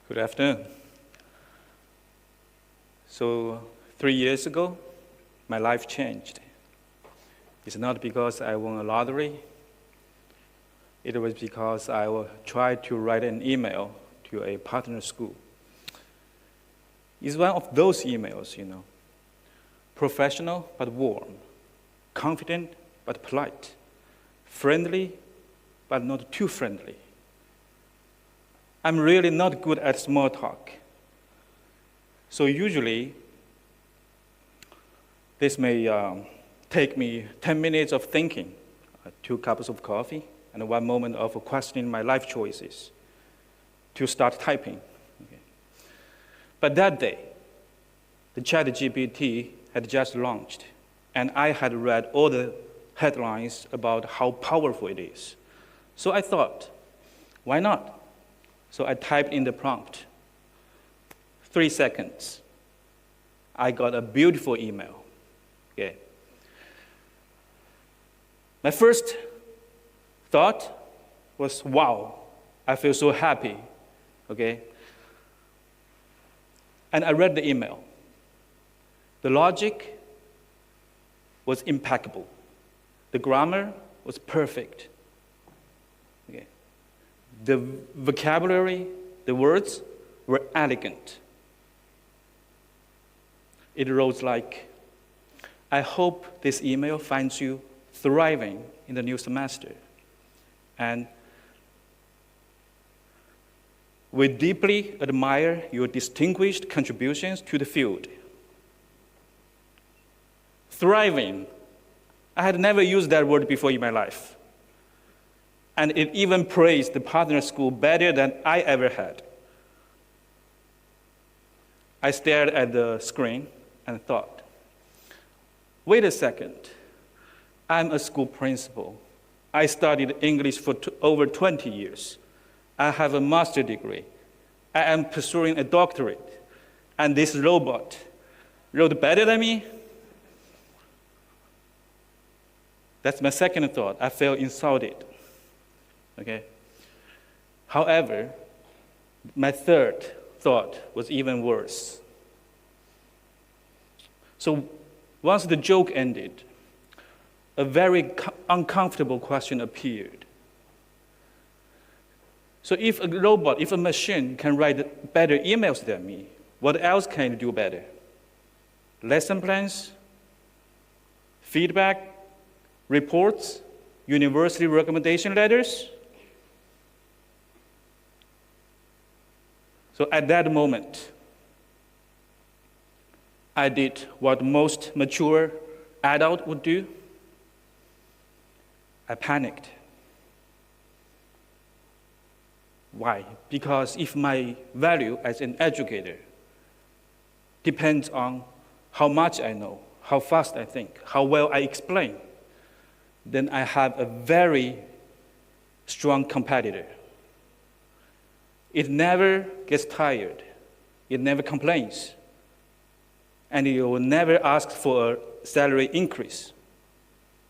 Good afternoon. So 3 years ago, my life changed. It's not because I won a lottery. It was because I tried to write an email to a partner school. It's one of those emails, professional but warm, confident but polite, friendly but not too friendly. I'm really not good at small talk. So usually, this may take me 10 minutes of thinking, 2 cups of coffee, and 1 moment of questioning my life choices to start typing. Okay. But that day, the ChatGPT had just launched, and I had read all the headlines about how powerful it is. So I thought, why not? So I typed in the prompt. 3 seconds, I got a beautiful email. Okay. My first thought was, wow, I feel so happy. Okay. And I read the email. The logic was impeccable. The grammar was perfect. Okay. The vocabulary, the words were elegant. It wrote like, I hope this email finds you thriving in the new semester. And we deeply admire your distinguished contributions to the field. Thriving. I had never used that word before in my life. And it even praised the partner school better than I ever had. I stared at the screen and thought, wait a second, I'm a school principal. I studied English for over 20 years. I have a master's degree. I am pursuing a doctorate. And this robot wrote better than me? That's my second thought. I felt insulted. Okay. However, my third thought was even worse. So once the joke ended, a very uncomfortable question appeared. So if a robot, if a machine can write better emails than me, what else can it do better? Lesson plans, feedback, reports, university recommendation letters? So at that moment, I did what most mature adult would do. I panicked. Why? Because if my value as an educator depends on how much I know, how fast I think, how well I explain, then I have a very strong competitor. It never gets tired. It never complains. And it will never ask for a salary increase,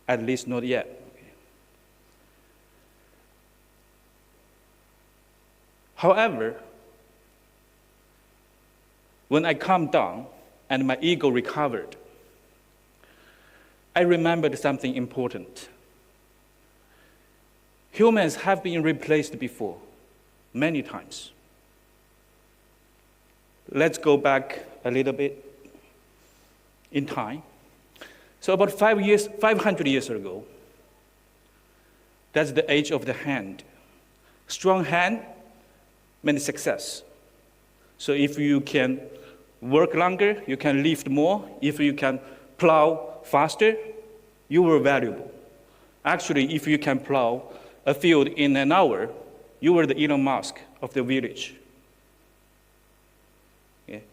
at least not yet. Okay. However, when I calmed down and my ego recovered, I remembered something important. Humans have been replaced before, many times. Let's go back a little bit in time. So about 500 years ago, that's the age of the hand. Strong hand meant success. So if you can work longer, you can lift more. If you can plow faster, you were valuable. Actually, if you can plow a field in an hour, you were the Elon Musk of the village. Okay.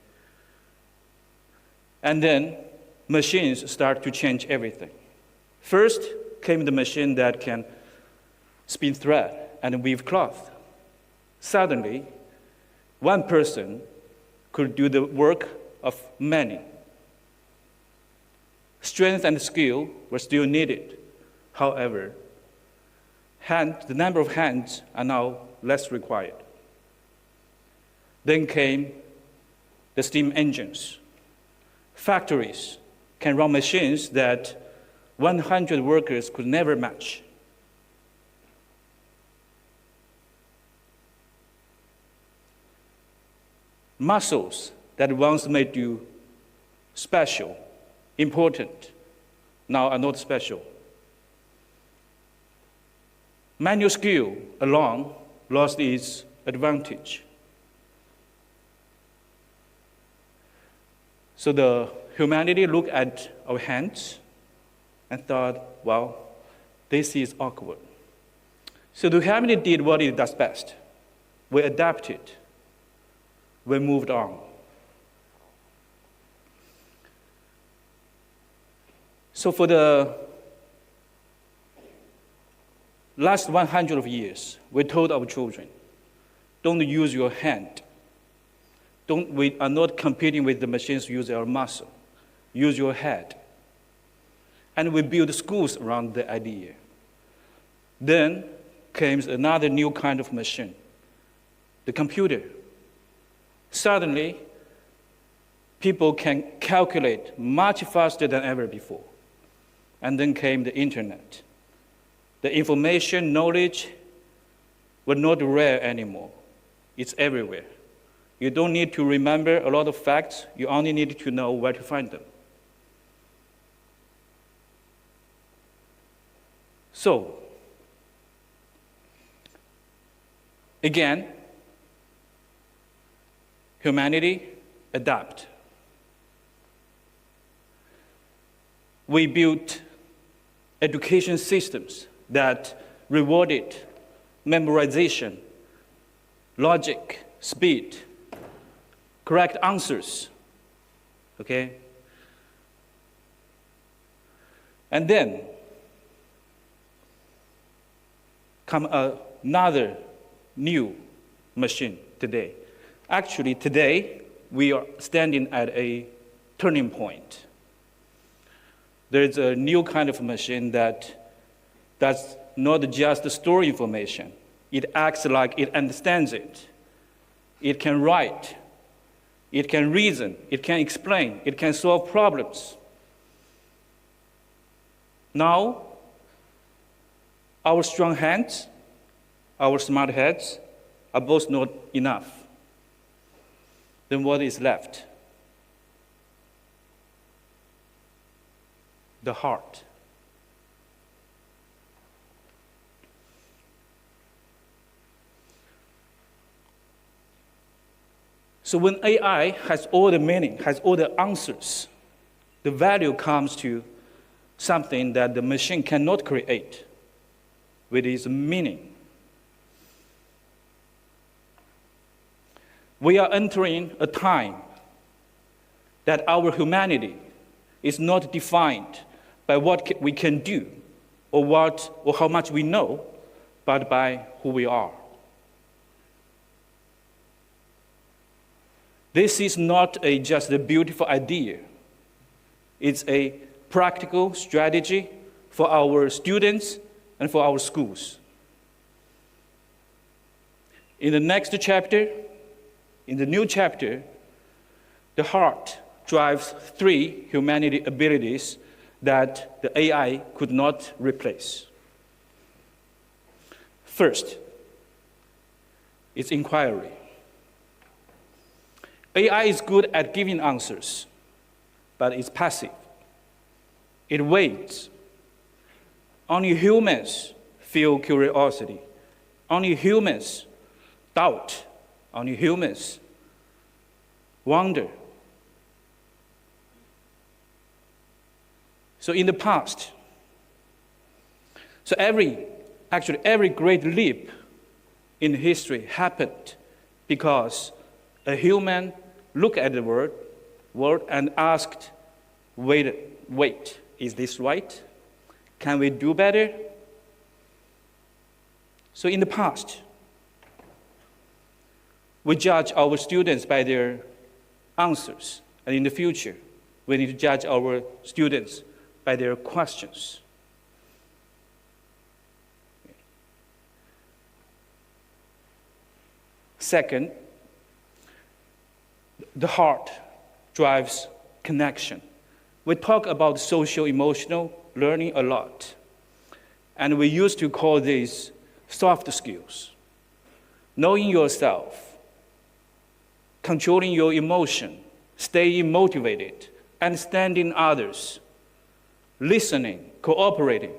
And then machines start to change everything. First came the machine that can spin thread and weave cloth. Suddenly, one person could do the work of many. Strength and skill were still needed. However, the number of hands are now less required. Then came the steam engines. Factories can run machines that 100 workers could never match. Muscles that once made you special, important, now are not special. Manual skill alone lost its advantage. So the humanity looked at our hands and thought, well, this is awkward. So the humanity did what it does best. We adapted. We moved on. So for the last 100 years, we told our children, don't use your hand. We are not competing with the machines, use our muscle. Use your head. And we build schools around the idea. Then came another new kind of machine, the computer. Suddenly, people can calculate much faster than ever before. And then came the internet. The information, knowledge were not rare anymore. It's everywhere. You don't need to remember a lot of facts. You only need to know where to find them. So, again, humanity adapt. We built education systems that rewarded memorization, logic, speed, correct answers, okay? And then come another new machine today. Actually, today, we are standing at a turning point. There's a new kind of machine that does not just store information. It acts like it understands it. It can write. It can reason. It can explain. It can solve problems. Now, our strong hands, our smart heads are both not enough. Then what is left? The heart. So when AI has all the meaning, has all the answers, the value comes to something that the machine cannot create, with its meaning. We are entering a time that our humanity is not defined by what we can do or how much we know, but by who we are. This is not just a beautiful idea. It's a practical strategy for our students and for our schools. In the next chapter, in the new chapter, the heart drives 3 humanity abilities that the AI could not replace. First, it's inquiry. AI is good at giving answers, but it's passive. It waits. Only humans feel curiosity. Only humans doubt. Only humans wonder. So in the past, every great leap in history happened because a human looked at the world and asked, wait, is this right? Can we do better? So in the past, we judge our students by their answers. And in the future, we need to judge our students by their questions. Second, The heart drives connection. We talk about social emotional learning a lot, and we used to call these soft skills. Knowing yourself, controlling your emotion, staying motivated, understanding others, listening, cooperating.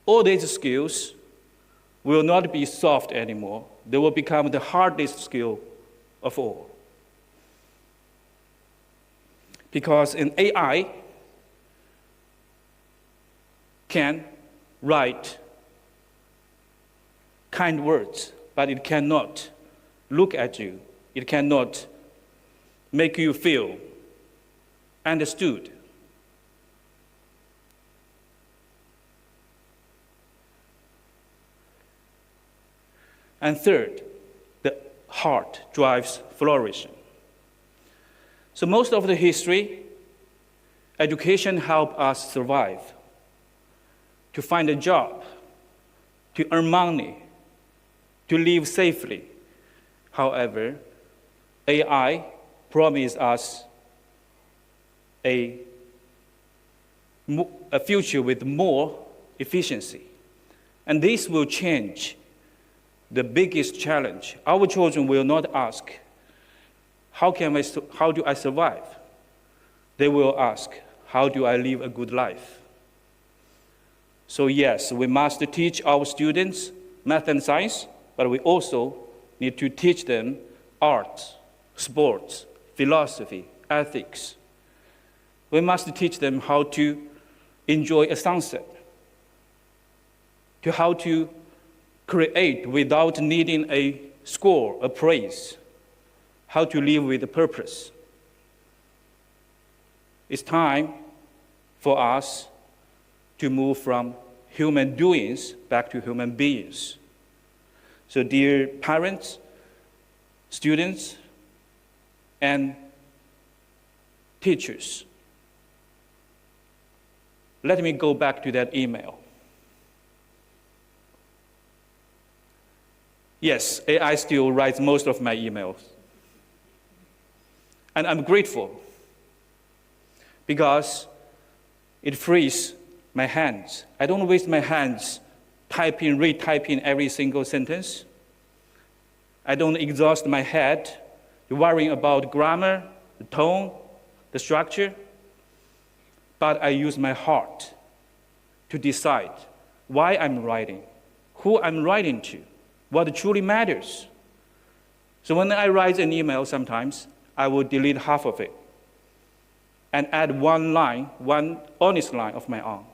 All these skills will not be soft anymore. They will become the hardest skill of all. Because an AI can write kind words, but it cannot look at you. It cannot make you feel understood. And third, the heart drives flourishing. So most of the history, education helped us survive, to find a job, to earn money, to live safely. However, AI promised us a future with more efficiency. And this will change the biggest challenge. Our children will not ask, how do I survive? They will ask, how do I live a good life? So yes, we must teach our students math and science, but we also need to teach them art, sports, philosophy, ethics. We must teach them how to enjoy a sunset, to how to create without needing a score, a praise, how to live with a purpose. It's time for us to move from human doings back to human beings. So dear parents, students, and teachers, let me go back to that email. Yes, AI still writes most of my emails. And I'm grateful because it frees my hands. I don't waste my hands typing, retyping every single sentence. I don't exhaust my head worrying about grammar, the tone, the structure. But I use my heart to decide why I'm writing, who I'm writing to, what truly matters. So when I write an email sometimes, I will delete half of it and add one line, one honest line of my own.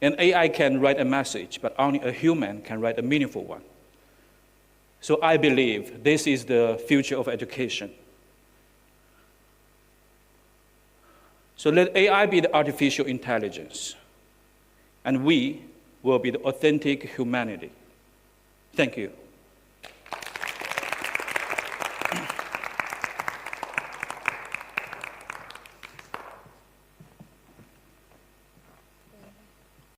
An AI can write a message, but only a human can write a meaningful one. So I believe this is the future of education. So let AI be the artificial intelligence, and we will be the authentic humanity. Thank you.